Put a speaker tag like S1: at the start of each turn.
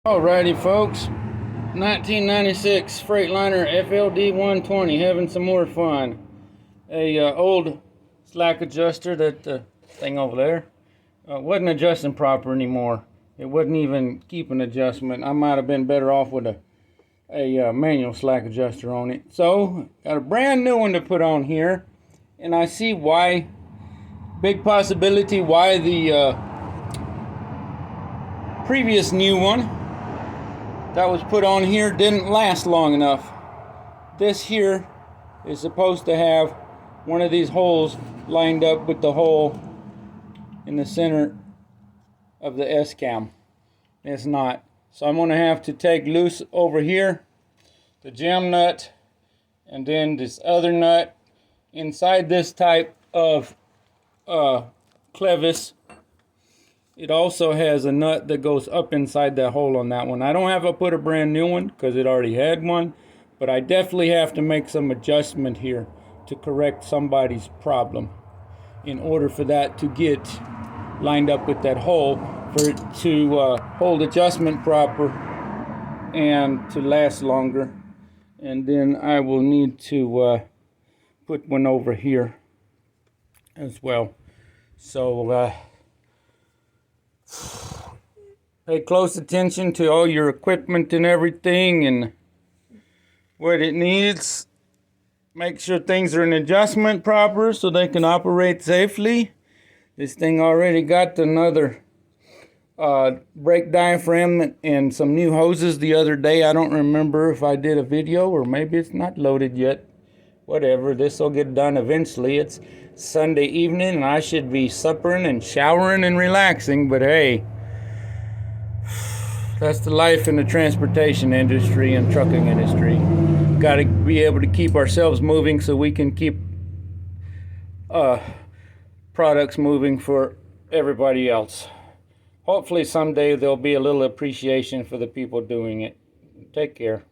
S1: Alrighty folks, 1996 Freightliner FLD120, having some more fun. Old slack adjuster, that thing over there, wasn't adjusting proper anymore. It wouldn't even keep an adjustment. I might have been better off with a manual slack adjuster on it. So, got a brand new one to put on here, and I see why, big possibility why the previous new one that was put on here didn't last long enough. This here is supposed to have one of these holes lined up with the hole in the center of the S-cam. It's not. So I'm going to have to take loose over here the jam nut and then this other nut inside this type of clevis. It also has a nut that goes up inside that hole on that one. I don't have to put a brand new one because it already had one, but I definitely have to make some adjustment here to correct somebody's problem in order for that to get lined up with that hole, for it to hold adjustment proper and to last longer. And then I will need to put one over here as well. So pay close attention to all your equipment and everything and what it needs. Make sure things are in adjustment proper so they can operate safely. This thing already got another brake diaphragm and some new hoses the other day. I don't remember if I did a video or maybe it's not loaded yet. Whatever, this will get done eventually. It's Sunday evening and I should be suppering and showering and relaxing, but hey, that's the life in the transportation industry and trucking industry. Got to be able to keep ourselves moving so we can keep products moving for everybody else. Hopefully someday there'll be a little appreciation for the people doing it. Take care.